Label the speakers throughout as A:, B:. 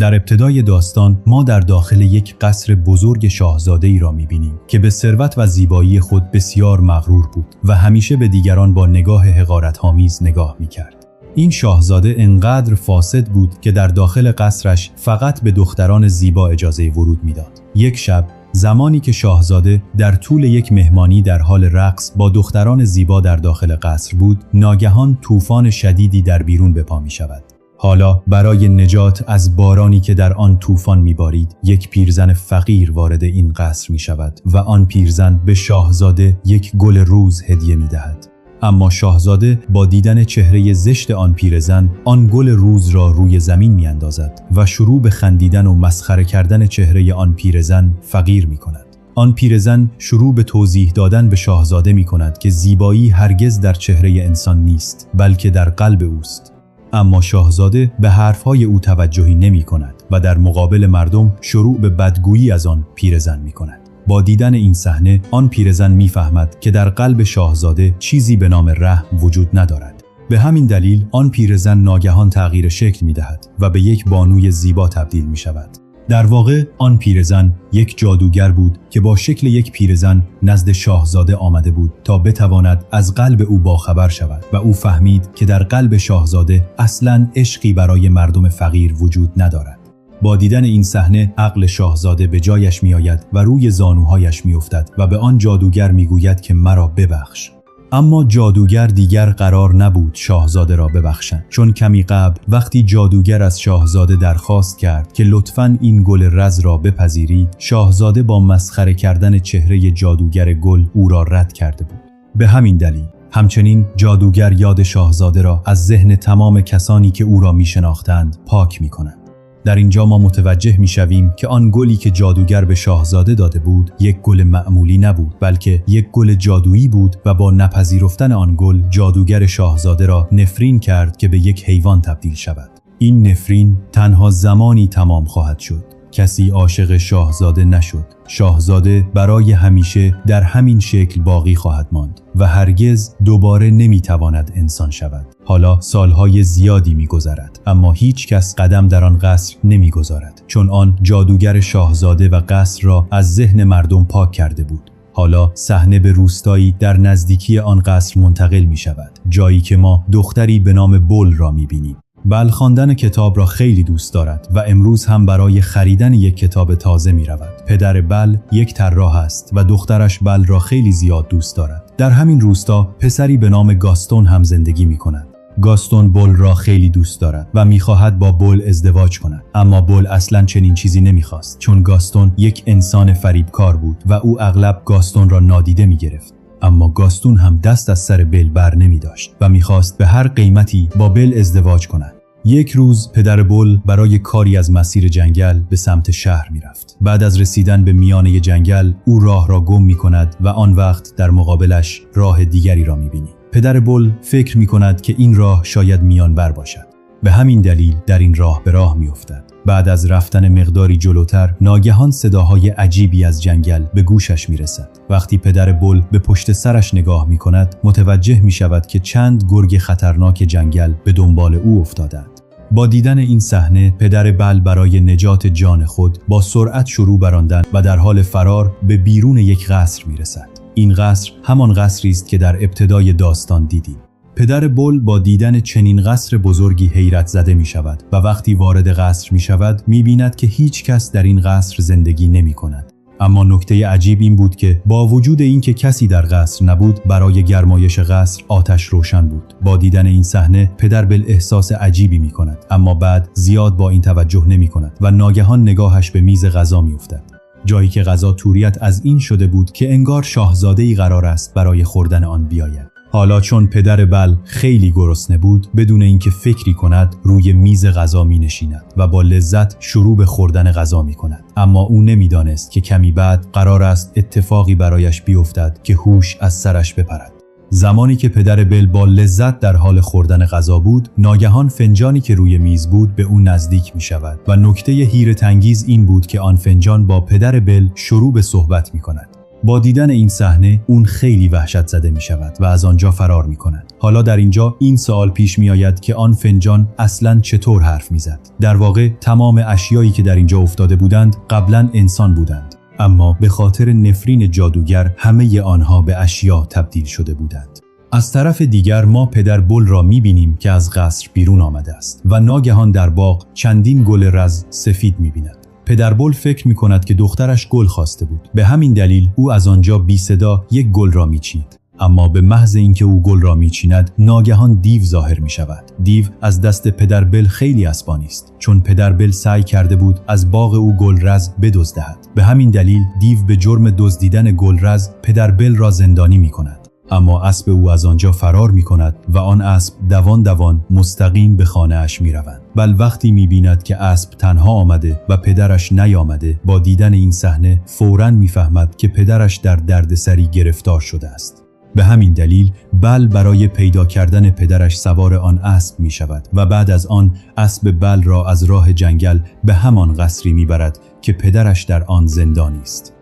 A: در ابتدای داستان ما در داخل یک قصر بزرگ شاهزاده‌ای را می‌بینیم که به ثروت و زیبایی خود بسیار مغرور بود و همیشه به دیگران با نگاه حقارت‌آمیز نگاه می‌کرد. این شاهزاده انقدر فاسد بود که در داخل قصرش فقط به دختران زیبا اجازه ورود می‌داد. یک شب زمانی که شاهزاده در طول یک مهمانی در حال رقص با دختران زیبا در داخل قصر بود، ناگهان طوفان شدیدی در بیرون به پا می‌شود. حالا برای نجات از بارانی که در آن طوفان می‌بارید، یک پیرزن فقیر وارد این قصر می‌شود و آن پیرزن به شاهزاده یک گل روز هدیه می‌دهد. اما شاهزاده با دیدن چهره زشت آن پیرزن، آن گل روز را روی زمین می‌اندازد و شروع به خندیدن و مسخره کردن چهره آن پیرزن فقیر می‌کند. آن پیرزن شروع به توضیح دادن به شاهزاده می‌کند که زیبایی هرگز در چهره انسان نیست، بلکه در قلب اوست. اما شاهزاده به حرفهای او توجهی نمی‌کند و در مقابل مردم شروع به بدگویی از آن پیرزن می‌کند. با دیدن این صحنه، آن پیرزن می‌فهمد که در قلب شاهزاده چیزی به نام رحم وجود ندارد. به همین دلیل آن پیرزن ناگهان تغییر شکل می‌دهد و به یک بانوی زیبا تبدیل می‌شود. در واقع آن پیرزن یک جادوگر بود که با شکل یک پیرزن نزد شاهزاده آمده بود تا بتواند از قلب او باخبر شود و او فهمید که در قلب شاهزاده اصلاً عشقی برای مردم فقیر وجود ندارد. با دیدن این صحنه عقل شاهزاده به جایش میآید و روی زانوهایش میافتد و به آن جادوگر میگوید که مرا ببخش. اما جادوگر دیگر قرار نبود شاهزاده را ببخشد، چون کمی قبل وقتی جادوگر از شاهزاده درخواست کرد که لطفاً این گل رز را بپذیرید، شاهزاده با مسخره کردن چهره جادوگر گل او را رد کرده بود. به همین دلیل همچنین جادوگر یاد شاهزاده را از ذهن تمام کسانی که او را میشناختند پاک میکند. در اینجا ما متوجه میشویم که آن گلی که جادوگر به شاهزاده داده بود یک گل معمولی نبود، بلکه یک گل جادویی بود و با نپذیرفتن آن گل جادوگر شاهزاده را نفرین کرد که به یک حیوان تبدیل شود. این نفرین تنها زمانی تمام خواهد شد. کسی عاشق شاهزاده نشد. شاهزاده برای همیشه در همین شکل باقی خواهد ماند و هرگز دوباره نمیتواند انسان شود. حالا سالهای زیادی میگذرد، اما هیچ کس قدم در آن قصر نمیگذارد، چون آن جادوگر شاهزاده و قصر را از ذهن مردم پاک کرده بود. حالا صحنه به روستایی در نزدیکی آن قصر منتقل می شود، جایی که ما دختری به نام بول را می بینیم. بل خواندن کتاب را خیلی دوست دارد و امروز هم برای خریدن یک کتاب تازه می رود. پدر بل یک طراح است و دخترش بل را خیلی زیاد دوست دارد. در همین روستا پسری به نام گاستون هم زندگی می کند. گاستون بول را خیلی دوست دارد و می‌خواهد با بول ازدواج کند، اما بول اصلاً چنین چیزی نمی‌خواست، چون گاستون یک انسان فریبکار بود و او اغلب گاستون را نادیده می‌گرفت. اما گاستون هم دست از سر بل بر نمی‌داشت و می‌خواست به هر قیمتی با بل ازدواج کند. یک روز پدر بول برای کاری از مسیر جنگل به سمت شهر می‌رفت. بعد از رسیدن به میانه جنگل، او راه را گم می‌کند و آن وقت در مقابلش راه دیگری را می‌بینی. پدر بول فکر می‌کند که این راه شاید میانبر باشد. به همین دلیل در این راه به راه می‌افتد. بعد از رفتن مقداری جلوتر، ناگهان صداهای عجیبی از جنگل به گوشش می‌رسد. وقتی پدر بول به پشت سرش نگاه می‌کند، متوجه می‌شود که چند گرگ خطرناک جنگل به دنبال او افتادند. با دیدن این صحنه، پدر بل برای نجات جان خود با سرعت شروع براندن و در حال فرار به بیرون یک قصر می‌رسد. این قصر همان قصری است که در ابتدای داستان دیدیم. پدر بول با دیدن چنین قصر بزرگی حیرت زده می شود و وقتی وارد قصر می شود می بیند که هیچ کس در این قصر زندگی نمی کند. اما نکته عجیب این بود که با وجود اینکه کسی در قصر نبود، برای گرمایش قصر آتش روشن بود. با دیدن این صحنه پدر بل احساس عجیبی می کند، اما بعد زیاد با این توجه نمی کند و ناگهان نگاهش به میز غذا می افتد. جایی که غذا طوریت از این شده بود که انگار شاهزاده‌ای قرار است برای خوردن آن بیاید. حالا چون پدر بل خیلی گرسنه بود، بدون اینکه فکری کند روی میز غذا می نشیند و با لذت شروع به خوردن غذا می کند. اما او نمیدانست که کمی بعد قرار است اتفاقی برایش بیفتد که هوش از سرش بپرد. زمانی که پدر بل با لذت در حال خوردن غذا بود، ناگهان فنجانی که روی میز بود به او نزدیک می شود و نکته حیرت انگیز این بود که آن فنجان با پدر بل شروع به صحبت می کند. با دیدن این صحنه اون خیلی وحشت زده می شود و از آنجا فرار می کند. حالا در اینجا این سوال پیش می آید که آن فنجان اصلاً چطور حرف می زد؟ در واقع تمام اشیایی که در اینجا افتاده بودند قبلاً انسان بودند، اما به خاطر نفرین جادوگر همه آنها به اشیا تبدیل شده بودند. از طرف دیگر ما پدر بل را می بینیم که از قصر بیرون آمده است و ناگهان در باغ چندین گل رز سفید می بیند. پدر بل فکر می کند که دخترش گل خواسته بود. به همین دلیل او از آنجا بی صدا یک گل را می چید. اما به محض اینکه او گل را می چیند ناگهان دیو ظاهر می شود. دیو از دست پدر بل خیلی عصبانی است، چون پدر بل سعی کرده بود از باغ او گل رز بدزدد. به همین دلیل دیو به جرم دزدیدن گل رز پدر بل را زندانی می کند. اما اسب او از آنجا فرار می کند و آن اسب دوان دوان مستقیم به خانه اش می روند. بل وقتی می بیند که اسب تنها آمده و پدرش نیامده، با دیدن این صحنه فوراً می فهمد که پدرش در دردسری گرفتار شده است. به همین دلیل بل برای پیدا کردن پدرش سوار آن اسب می شود و بعد از آن اسب بل را از راه جنگل به همان قصری می برد که پدرش در آن زندانی است.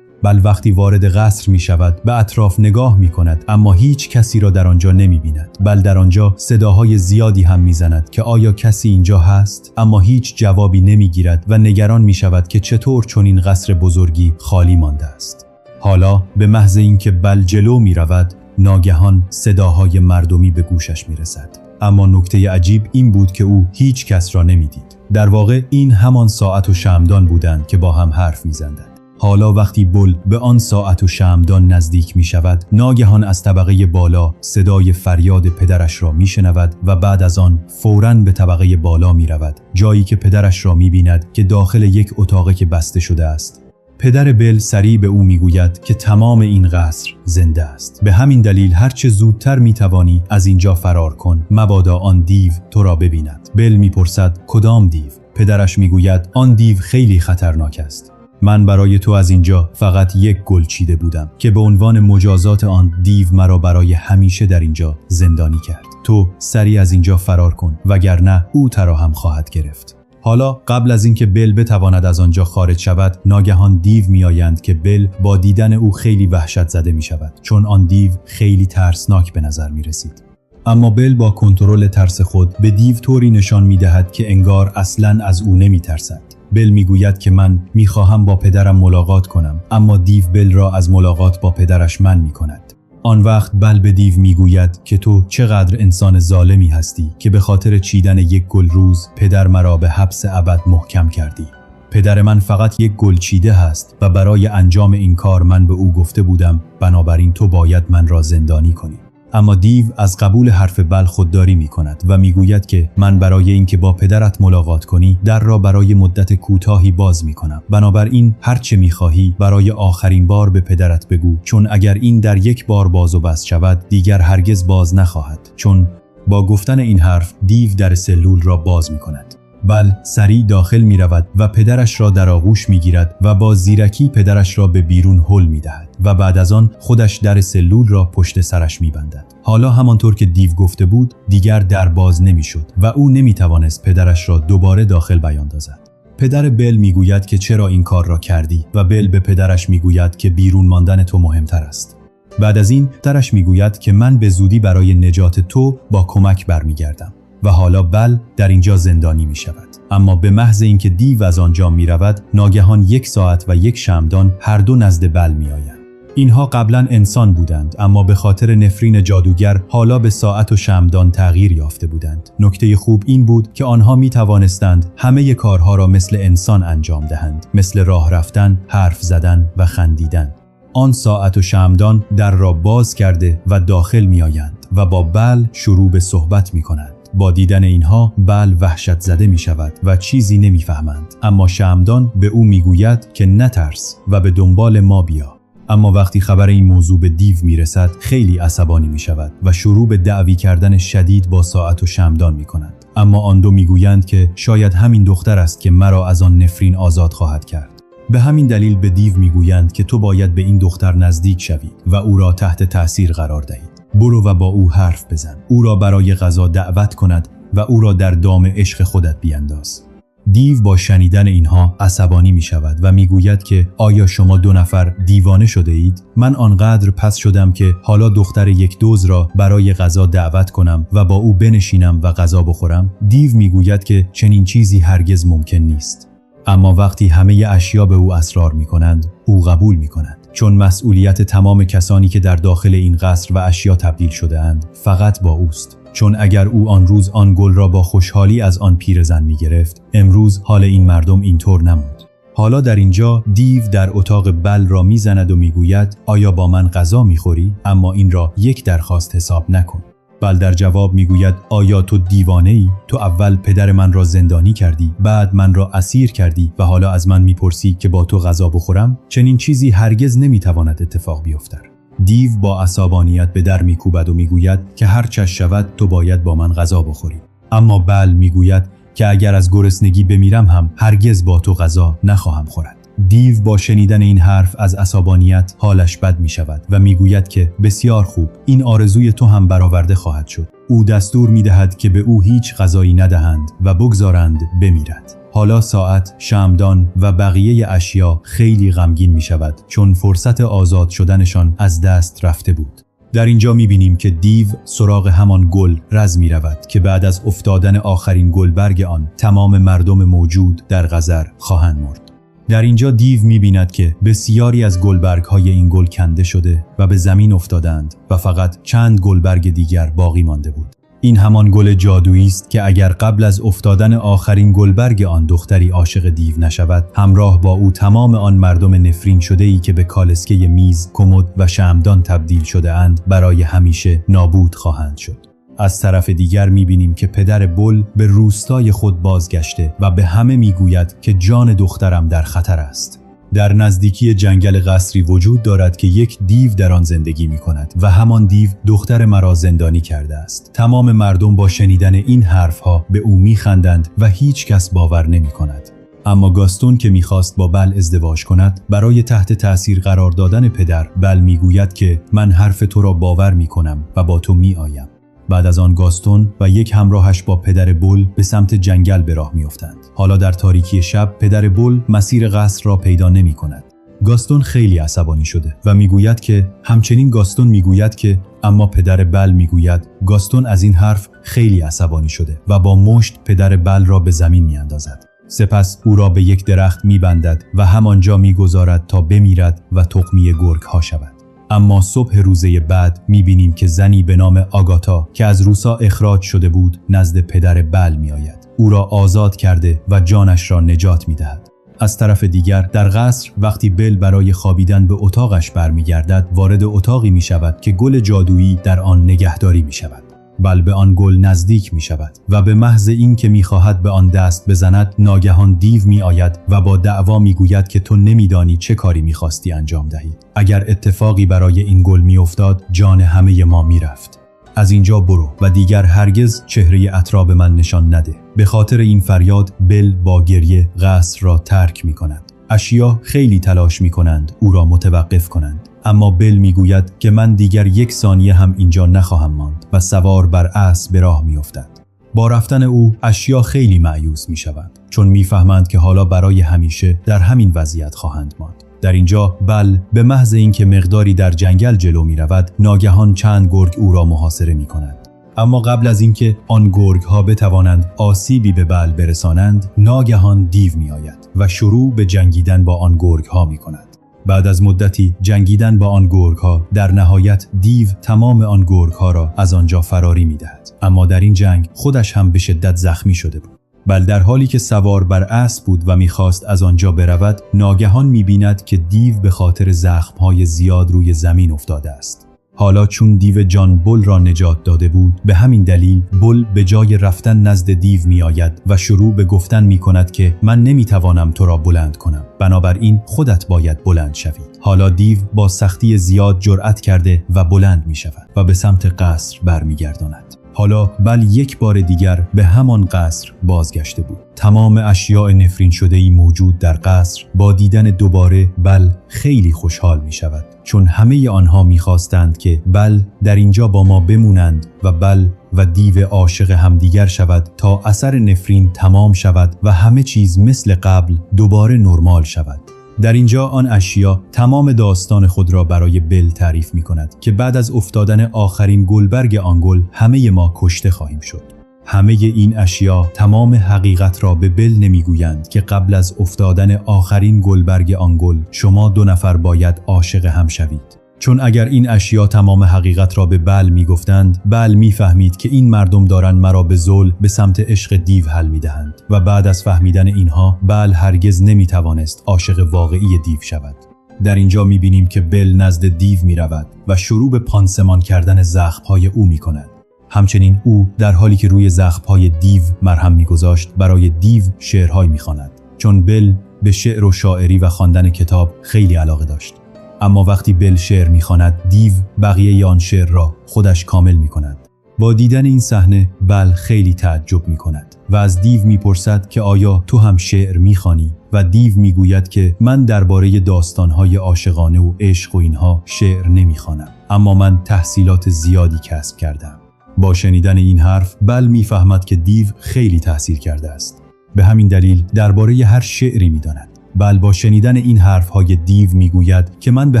A: بل وقتی وارد قصر می شود به اطراف نگاه می کند، اما هیچ کسی را در آنجا نمی بیند. بل در آنجا صداهای زیادی هم می زند که آیا کسی اینجا هست؟ اما هیچ جوابی نمی گیرد و نگران می شود که چطور چنین قصر بزرگی خالی مانده است. حالا به محض اینکه بل جلو می رود ناگهان صداهای مردمی به گوشش می رسد. اما نکته عجیب این بود که او هیچ کس را نمی دید. در واقع این همان ساعت و شمعدان بودند که با هم حرف می زدند. حالا وقتی بل به آن ساعت و شمعدان نزدیک می شود، ناگهان از طبقه بالا صدای فریاد پدرش را می شنود و بعد از آن فوراً به طبقه بالا می رود، جایی که پدرش را می بیند که داخل یک اتاق که بسته شده است. پدر بل سریع به او می گوید که تمام این قصر زنده است. به همین دلیل هرچه زودتر می توانی از اینجا فرار کن، مبادا آن دیو تو را ببیند. بل می پرسد کدام دیو؟ پدرش می گوید آن دیو خیلی خطرناک است. من برای تو از اینجا فقط یک گل چیده بودم که به عنوان مجازات آن دیو مرا برای همیشه در اینجا زندانی کرد. تو سریع از اینجا فرار کن وگرنه او ترا هم خواهد گرفت. حالا قبل از اینکه بل بتواند از آنجا خارج شود، ناگهان دیو میآیند که بل با دیدن او خیلی وحشت زده می شود، چون آن دیو خیلی ترسناک به نظر می رسید. اما بل با کنترل ترس خود به دیو طوری نشان می دهد که انگار اصلاً از او نمی ترسد. بل میگوید که من میخواهم با پدرم ملاقات کنم، اما دیو بل را از ملاقات با پدرش منع میکند. آن وقت بل به دیو میگوید که تو چقدر انسان ظالمی هستی که به خاطر چیدن یک گل روز پدر مرا به حبس ابد محکم کردی. پدر من فقط یک گل چیده هست و برای انجام این کار من به او گفته بودم بنابراین تو باید من را زندانی کنی. اما دیو از قبول حرف بل خودداری می کند و می گوید که من برای اینکه با پدرت ملاقات کنی در را برای مدت کوتاهی باز می کنم. بنابراین هر چه می خواهی برای آخرین بار به پدرت بگو، چون اگر این در یک بار باز و بست شود دیگر هرگز باز نخواهد. چون با گفتن این حرف دیو در سلول را باز می کند. بل سریع داخل می رود و پدرش را در آغوش می گیرد و با زیرکی پدرش را به بیرون هل می دهد و بعد از آن خودش در سلول را پشت سرش می بندد. حالا همانطور که دیو گفته بود دیگر در باز نمی شد و او نمی توانست پدرش را دوباره داخل بیاندازد. پدر بل می گوید که چرا این کار را کردی و بل به پدرش می گوید که بیرون ماندن تو مهمتر است. بعد از این پدرش می گوید که من به زودی برای نجات تو با کمک برمیگردم. و حالا بل در اینجا زندانی می شود. اما به محض اینکه دیو از آنجا می رود ناگهان یک ساعت و یک شمعدان هر دو نزد بل می آیند. اینها قبلا انسان بودند اما به خاطر نفرین جادوگر حالا به ساعت و شمعدان تغییر یافته بودند. نکته خوب این بود که آنها می توانستند همه کارها را مثل انسان انجام دهند، مثل راه رفتن، حرف زدن و خندیدن. آن ساعت و شمعدان در را باز کرده و داخل می آیند و با بل شروع به صحبت می کنند. با دیدن اینها بل وحشت زده می شود و چیزی نمی فهمند، اما شمعدان به او می گوید که نترس و به دنبال ما بیا. اما وقتی خبر این موضوع به دیو می رسد خیلی عصبانی می شود و شروع به دعوی کردن شدید با ساعت و شمعدان می کند. اما آن دو می گویند که شاید همین دختر است که مرا از آن نفرین آزاد خواهد کرد. به همین دلیل به دیو می گویند که تو باید به این دختر نزدیک شوی و او را تحت تأثیر قرار دهید. برو و با او حرف بزن، او را برای غذا دعوت کند و او را در دام عشق خودت بیانداز. دیو با شنیدن اینها عصبانی می شود و می گوید که آیا شما 2 نفر دیوانه شده اید؟ من آنقدر پست شدم که حالا دختر یک دزد را برای غذا دعوت کنم و با او بنشینم و غذا بخورم؟ دیو می گوید که چنین چیزی هرگز ممکن نیست. اما وقتی همه اشیا به او اصرار می کنند، او قبول می کند. چون مسئولیت تمام کسانی که در داخل این قصر و اشیا تبدیل شده اند فقط با اوست. چون اگر او آن روز آن گل را با خوشحالی از آن پیرزن می گرفت، امروز حال این مردم اینطور نموند. حالا در اینجا دیو در اتاق بل را می زند و می گوید آیا با من غذا می خوری؟ اما این را یک درخواست حساب نکن. بل در جواب می گوید آیا تو دیوانه ای؟ تو اول پدر من را زندانی کردی، بعد من را اسیر کردی و حالا از من می پرسی که با تو غذا بخورم؟ چنین چیزی هرگز نمی تواند اتفاق بیفتد. دیو با عصبانیت به در میکوبد و میگوید که هر چه شود تو باید با من غذا بخوری. اما بل میگوید که اگر از گرسنگی بمیرم هم هرگز با تو غذا نخواهم خورد. دیو با شنیدن این حرف از عصبانیت حالش بد می شود و میگوید که بسیار خوب، این آرزوی تو هم برآورده خواهد شد. او دستور می دهد که به او هیچ غذایی ندهند و بگذارند بمیرد. حالا ساعت، شمعدان و بقیه اشیا خیلی غمگین می شود چون فرصت آزاد شدنشان از دست رفته بود. در اینجا می بینیم که دیو سراغ همان گل رز می رود که بعد از افتادن آخرین گلبرگ آن تمام مردم موجود در قذر خواهند مرد. در اینجا دیو می بیند که بسیاری از گلبرگ های این گل کنده شده و به زمین افتادند و فقط چند گلبرگ دیگر باقی مانده بود. این همان گل جادویی است که اگر قبل از افتادن آخرین گلبرگ آن دختری عاشق دیو نشود، همراه با او تمام آن مردم نفرین شده ای که به کالسکه میز، کمد و شمعدان تبدیل شده اند برای همیشه نابود خواهند شد. از طرف دیگر می‌بینیم که پدر بل به روستای خود بازگشته و به همه میگوید که جان دخترم در خطر است. در نزدیکی جنگل قصری وجود دارد که یک دیو در آن زندگی می کند و همان دیو دختر مرا زندانی کرده است. تمام مردم با شنیدن این حرفها به او می خندند و هیچ کس باور نمی کند. اما گاستون که می‌خواست با بل ازدواج کند، برای تحت تأثیر قرار دادن پدر، بل میگوید که من حرف تو را باور می کنم و با تو می آیم. بعد از آن گاستون و یک همراهش با پدر بل به سمت جنگل به راه میافتند. حالا در تاریکی شب پدر بل مسیر قصر را پیدا نمی کند. گاستون خیلی عصبانی شده و میگوید که همچنین گاستون میگوید که اما پدر بل میگوید گاستون از این حرف خیلی عصبانی شده و با مشت پدر بل را به زمین میاندازد. سپس او را به یک درخت میبندد و همانجا میگذارد تا بمیرد و تخمی گرگ ها شود. اما صبح روزه بعد می‌بینیم که زنی به نام آگاتا که از روسا اخراج شده بود نزد پدر بل می‌آید. او را آزاد کرده و جانش را نجات می‌دهد. از طرف دیگر در قصر وقتی بل برای خوابیدن به اتاقش برمیگردد، وارد اتاقی می‌شود که گل جادویی در آن نگهداری می‌شود. بل به آن گل نزدیک می‌شود و به محض اینکه می‌خواهد به آن دست بزند، ناگهان دیو می‌آید و با دعوا می‌گوید که تو نمی‌دانی چه کاری می‌خواستی انجام دهی. اگر اتفاقی برای این گل می‌افتاد، جان همه ما می‌رفت. از اینجا برو و دیگر هرگز چهره اطراف من نشان نده. به خاطر این فریاد بل با گریه قصر را ترک می‌کند. اشیا خیلی تلاش می‌کنند او را متوقف کنند، اما بل میگوید که من دیگر 1 ثانیه هم اینجا نخواهم ماند و سوار بر اسب به راه میافتد. با رفتن او اشیا خیلی مایوس میشوند چون میفهمند که حالا برای همیشه در همین وضعیت خواهند ماند. در اینجا بل به محض اینکه مقداری در جنگل جلو میرود، ناگهان چند گرگ او را محاصره میکنند. اما قبل از اینکه آن گرگ ها بتوانند آسیبی به بل برسانند، ناگهان دیو میآید و شروع به جنگیدن با آن گرگ ها میکند. بعد از مدتی جنگیدن با آن گرگ ها، در نهایت دیو تمام آن گرگ ها را از آنجا فراری میدهد. اما در این جنگ خودش هم به شدت زخمی شده بود. بل در حالی که سوار بر اسب بود و میخواست از آنجا برود، ناگهان میبیند که دیو به خاطر زخمهای زیاد روی زمین افتاده است. حالا چون دیو جان بل را نجات داده بود، به همین دلیل بل به جای رفتن نزد دیو می آید و شروع به گفتن می کند که من نمی توانم تو را بلند کنم، بنابراین خودت باید بلند شوی. حالا دیو با سختی زیاد جرأت کرده و بلند می شود و به سمت قصر برمیگرداند. حالا بل یک بار دیگر به همان قصر بازگشته بود. تمام اشیاء نفرین شده‌ای موجود در قصر با دیدن دوباره بل خیلی خوشحال می شود چون همه آنها می‌خواستند که بل در اینجا با ما بمونند و بل و دیو عاشق همدیگر شود تا اثر نفرین تمام شود و همه چیز مثل قبل دوباره نرمال شود. در اینجا آن اشیا تمام داستان خود را برای بل تعریف می‌کند که بعد از افتادن آخرین گلبرگ آن گل همه ما کشته خواهیم شد. همه این اشیا تمام حقیقت را به بل نمیگویند که قبل از افتادن آخرین گلبرگ آن گل شما 2 نفر باید عاشق هم شوید. چون اگر این اشیا تمام حقیقت را به بل میگفتند، بل میفهمید که این مردم دارند مرا به ذل به سمت عشق دیو هل میدهند و بعد از فهمیدن اینها بل هرگز نمیتوانست عاشق واقعی دیو شود. در اینجا میبینیم که بل نزد دیو میرود و شروع به پانسمان کردن زخم‌های او میکند. همچنین او در حالی که روی زخم‌های دیو مرهم میگذاشت برای دیو شعرهایی میخواند، چون بل به شعر و شاعری و خواندن کتاب خیلی علاقه داشت. اما وقتی بل شعر میخواند، دیو بقیه آن شعر را خودش کامل میکند. با دیدن این صحنه بل خیلی تعجب میکند و از دیو میپرسد که آیا تو هم شعر میخوانی؟ و دیو میگوید که من درباره داستانهای عاشقانه و عشق و اینها شعر نمیخوانم، اما من تحصیلات زیادی کسب کردم. با شنیدن این حرف بل میفهمد که دیو خیلی تحصیل کرده است. به همین دلیل درباره هر شعری میداند. بل با شنیدن این حرفهای دیو میگوید که من به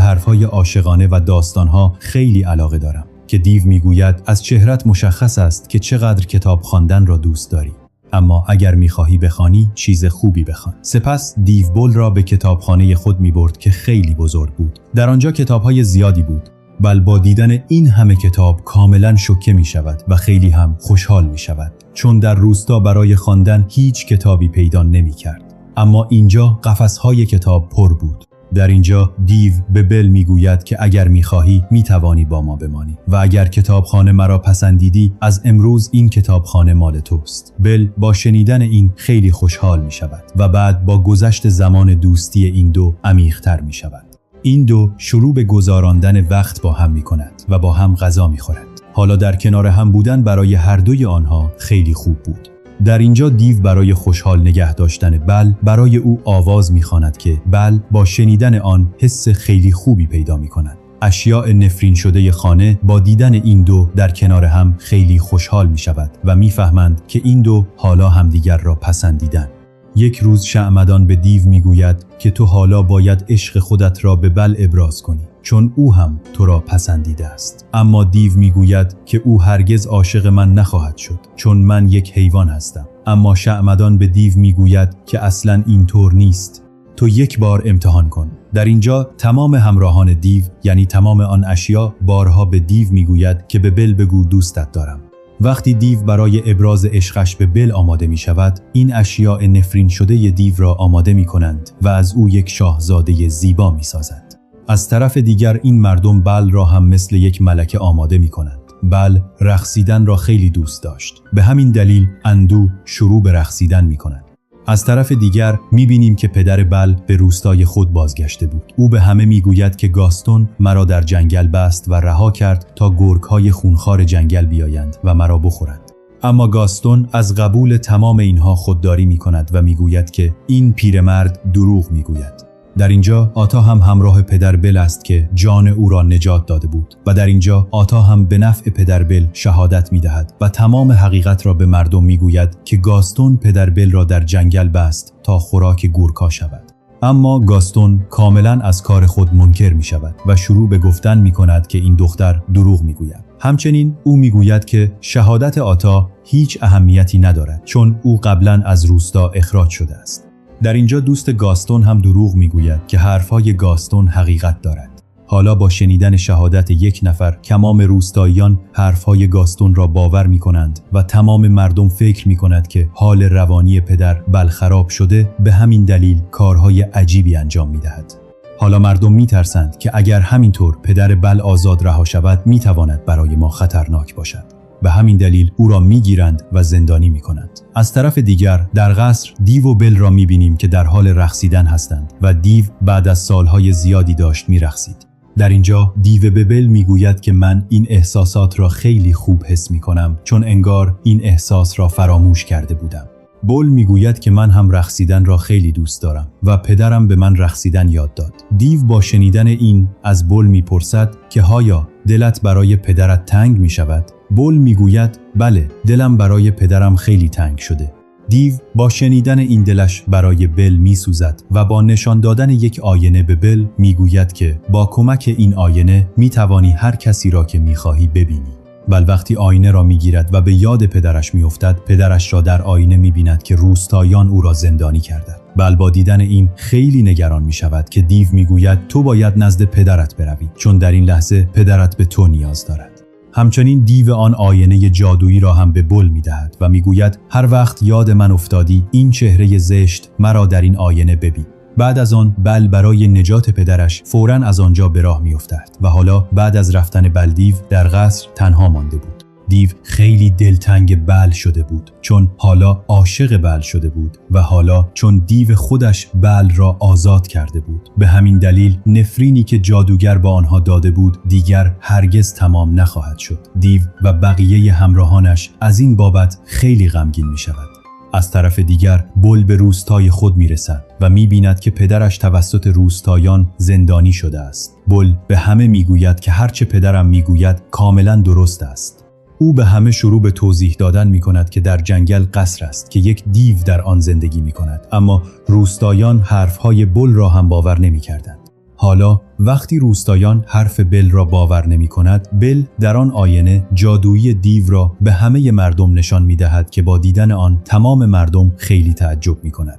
A: حرفهای عاشقانه و داستانها خیلی علاقه دارم. که دیو میگوید از چهرت مشخص است که چقدر کتاب خواندن را دوست داری. اما اگر میخواهی بخوانی چیز خوبی بخوان. سپس دیو بل را به کتابخانه خود میبرد که خیلی بزرگ بود. در آنجا کتابهای زیادی بود. بل با دیدن این همه کتاب کاملا شوکه می شود و خیلی هم خوشحال می شود، چون در روستا برای خواندن هیچ کتابی پیدا نمی کرد. اما اینجا قفس‌های کتاب پر بود. در اینجا دیو به بل می گوید که اگر می خواهی می توانی با ما بمانی و اگر کتابخانه مرا پسندیدی از امروز این کتابخانه مال توست. بل با شنیدن این خیلی خوشحال می شود و بعد با گذشت زمان دوستی این دو عمیق‌تر می شود. این دو شروع به گذراندن وقت با هم می کند و با هم غذا می خورند. حالا در کنار هم بودن برای هر دوی آنها خیلی خوب بود. در اینجا دیو برای خوشحال نگه داشتن بل برای او آواز می خواند که بل با شنیدن آن حس خیلی خوبی پیدا می کند. اشیاء نفرین شده خانه با دیدن این دو در کنار هم خیلی خوشحال می شود و می فهمند که این دو حالا همدیگر را پسندیدن. یک روز شعمدان به دیو میگوید که تو حالا باید عشق خودت را به بل ابراز کنی، چون او هم تو را پسندیده است. اما دیو میگوید که او هرگز عاشق من نخواهد شد، چون من یک حیوان هستم. اما شعمدان به دیو میگوید که اصلاً اینطور نیست. تو یک بار امتحان کن. در اینجا تمام همراهان دیو، یعنی تمام آن اشیا، بارها به دیو میگوید که به بل بگو دوستت دارم. وقتی دیو برای ابراز عشقش به بل آماده می شود، این اشیاء نفرین شده دیو را آماده می کنند و از او یک شاهزاده زیبا می سازند. از طرف دیگر این مردم بل را هم مثل یک ملکه آماده می کنند. بل رقصیدن را خیلی دوست داشت. به همین دلیل اندو شروع به رقصیدن می کند. از طرف دیگر می‌بینیم که پدر بل به روستای خود بازگشته بود. او به همه می‌گوید که گاستون مرا در جنگل بست و رها کرد تا گرگ‌های خونخوار جنگل بیایند و مرا بخورند. اما گاستون از قبول تمام اینها خودداری می‌کند و می‌گوید که این پیرمرد دروغ می‌گوید. در اینجا آتا هم همراه پدر بل است که جان او را نجات داده بود و در اینجا آتا هم به نفع پدر بل شهادت می‌دهد و تمام حقیقت را به مردم می‌گوید که گاستون پدر بل را در جنگل بست تا خوراک گورکا شود. اما گاستون کاملا از کار خود منکر می‌شود و شروع به گفتن می‌کند که این دختر دروغ می‌گوید. همچنین او می‌گوید که شهادت آتا هیچ اهمیتی ندارد، چون او قبلا از روستا اخراج شده است. در اینجا دوست گاستون هم دروغ میگوید که حرفهای گاستون حقیقت دارد. حالا با شنیدن شهادت یک نفر، تمام روستاییان حرفهای گاستون را باور میکنند و تمام مردم فکر میکند که حال روانی پدر بل خراب شده، به همین دلیل کارهای عجیبی انجام میدهد. حالا مردم میترسند که اگر همینطور پدر بل آزاد رها شود میتواند برای ما خطرناک باشد. به همین دلیل او را میگیرند و زندانی میکنند. از طرف دیگر در قصر دیو و بل را میبینیم که در حال رقصیدن هستند و دیو بعد از سالهای زیادی داشت میرقصید. در اینجا دیو به بل میگوید که من این احساسات را خیلی خوب حس میکنم، چون انگار این احساس را فراموش کرده بودم. بل میگوید که من هم رقصیدن را خیلی دوست دارم و پدرم به من رقصیدن یاد داد. دیو با شنیدن این از بل میپرسد که آیا دلت برای پدرت تنگ میشود؟ بل میگوید بله، دلم برای پدرم خیلی تنگ شده. دیو با شنیدن این دلش برای بل میسوزد و با نشان دادن یک آینه به بل میگوید که با کمک این آینه میتوانی هر کسی را که میخواهی ببینی. بل وقتی آینه را میگیرد و به یاد پدرش میافتد، پدرش را در آینه میبیند که روستاییان او را زندانی کردند. بل با دیدن این خیلی نگران میشود که دیو میگوید تو باید نزد پدرت بروی، چون در این لحظه پدرت به تو نیاز دارد. همچنین دیو آن آینه جادویی را هم به بل میدهد و میگوید هر وقت یاد من افتادی این چهره زشت مرا در این آینه ببین. بعد از آن بل برای نجات پدرش فوراً از آنجا به راه میافتد و حالا بعد از رفتن بل دیو در قصر تنها مانده بود. دیو خیلی دلتنگ بل شده بود، چون حالا عاشق بل شده بود و حالا چون دیو خودش بل را آزاد کرده بود. به همین دلیل نفرینی که جادوگر با آنها داده بود دیگر هرگز تمام نخواهد شد. دیو و بقیه همراهانش از این بابت خیلی غمگین می شود. از طرف دیگر بل به روستای خود می رسد و می بیند که پدرش توسط روستاییان زندانی شده است. بل به همه می گوید که هرچه پدرم می گوید کاملا درست است. او به همه شروع به توضیح دادن می کند که در جنگل قصر است که یک دیو در آن زندگی می کند، اما روستاییان حرفهای بل را هم باور نمی کردند. حالا وقتی روستاییان حرف بل را باور نمی کند، بل در آن آینه جادویی دیو را به همه مردم نشان می دهد که با دیدن آن تمام مردم خیلی تعجب می کند.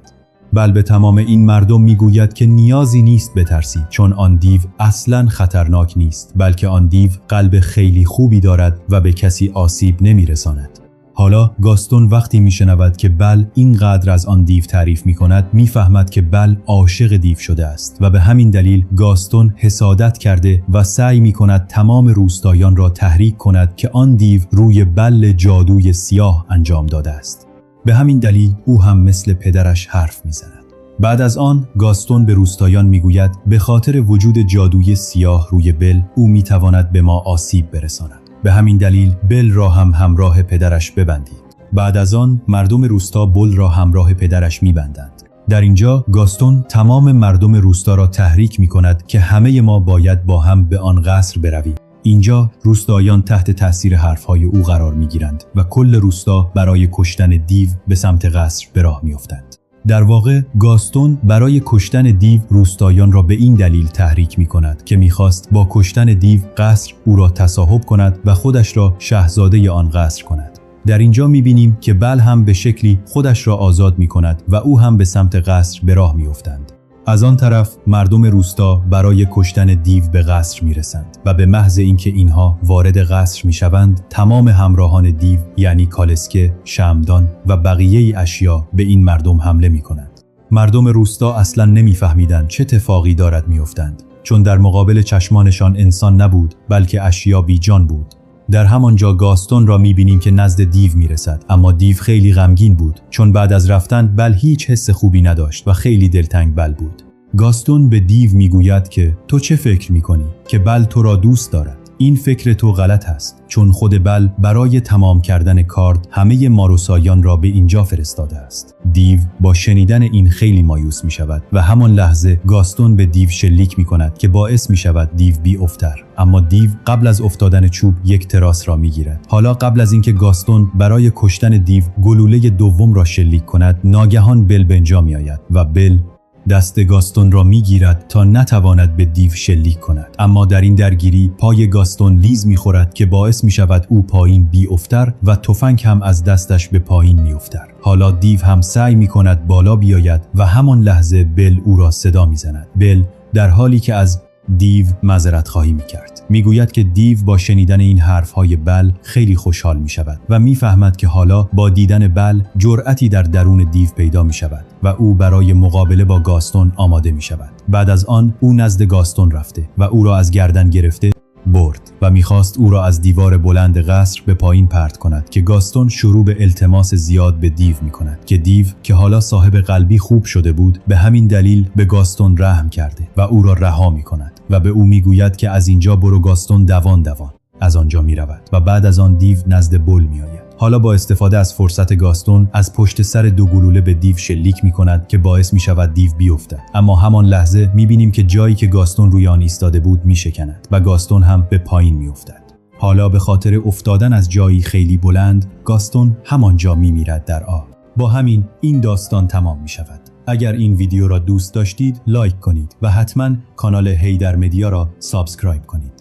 A: بل به تمام این مردم می گوید که نیازی نیست بترسید، چون آن دیو اصلاً خطرناک نیست، بلکه آن دیو قلب خیلی خوبی دارد و به کسی آسیب نمی رساند. حالا گاستون وقتی میشنود که بل اینقدر از آن دیو تعریف میکند، میفهمد که بل عاشق دیو شده است و به همین دلیل گاستون حسادت کرده و سعی میکند تمام روستاییان را تحریک کند که آن دیو روی بل جادوی سیاه انجام داده است. به همین دلیل او هم مثل پدرش حرف میزند. بعد از آن گاستون به روستاییان میگوید به خاطر وجود جادوی سیاه روی بل او میتواند به ما آسیب برساند. به همین دلیل بل را هم همراه پدرش ببندید. بعد از آن مردم روستا بل را همراه پدرش میبندند. در اینجا گاستون تمام مردم روستا را تحریک میکند که همه ما باید با هم به آن قصر برویم. اینجا روستاییان تحت تاثیر حرفهای او قرار میگیرند و کل روستا برای کشتن دیو به سمت قصر به راه میافتند. در واقع گاستون برای کشتن دیو روستاییان را به این دلیل تحریک می کند که می‌خواست با کشتن دیو قصر او را تصاحب کند و خودش را شاهزاده آن قصر کند. در اینجا می‌بینیم که بل هم به شکلی خودش را آزاد می کند و او هم به سمت قصر به راه می‌افتند. از آن طرف مردم روستا برای کشتن دیو به قصر میرسند و به محض اینکه اینها وارد قصر میشوند، تمام همراهان دیو یعنی کالسکه، شمعدان و بقیه اشیا به این مردم حمله میکنند. مردم روستا اصلا نمیفهمیدند چه اتفاقی دارد میافتند، چون در مقابل چشمانشان انسان نبود بلکه اشیا بی جان بود. در همانجا گاستون را میبینیم که نزد دیو میرسد، اما دیو خیلی غمگین بود، چون بعد از رفتن بل هیچ حس خوبی نداشت و خیلی دلتنگ بل بود. گاستون به دیو میگوید که تو چه فکر میکنی که بل تو را دوست دارد؟ این فکر تو غلط است، چون خود بل برای تمام کردن کارد همه ماروساییان را به اینجا فرستاده است. دیو با شنیدن این خیلی مایوس می شود و همان لحظه گاستون به دیو شلیک می کند که باعث می شود دیو بی افتر. اما دیو قبل از افتادن چوب یک تراس را می گیرد. حالا قبل از اینکه گاستون برای کشتن دیو گلوله دوم را شلیک کند، ناگهان بل به اینجا می آید و بل دست گاستون را میگیرد تا نتواند به دیو شلیک کند، اما در این درگیری پای گاستون لیز میخورد که باعث میشود او پایین بیفتر و تفنگ هم از دستش به پایین میافتد. حالا دیو هم سعی میکند بالا بیاید و همان لحظه بل او را صدا میزند. بل در حالی که از دیو معذرت خواهی میکرد میگوید که دیو با شنیدن این حرفهای بل خیلی خوشحال میشود و میفهمد که حالا با دیدن بل جرأتی در درون دیو پیدا میشود و او برای مقابله با گاستون آماده میشود. بعد از آن او نزد گاستون رفته و او را از گردن گرفته برد و میخواست او را از دیوار بلند قصر به پایین پرت کند که گاستون شروع به التماس زیاد به دیو میکند که دیو که حالا صاحب قلبی خوب شده بود به همین دلیل به گاستون رحم کرده و او را رها میکند و به او میگوید که از اینجا برو. گاستون دوان از آنجا میرود و بعد از آن دیو نزد بل میآید. حالا با استفاده از فرصت گاستون از پشت سر 2 گلوله به دیو شلیک می‌کند که باعث می‌شود دیو بیفتد. اما همان لحظه می‌بینیم که جایی که گاستون روی آن ایستاده بود می‌شکند و گاستون هم به پایین می‌افتد. حالا به خاطر افتادن از جایی خیلی بلند، گاستون همانجا می‌میرد در آب. با همین این داستان تمام می‌شود. اگر این ویدیو را دوست داشتید لایک کنید و حتما کانال هیدر مدیا را سابسکرایب کنید.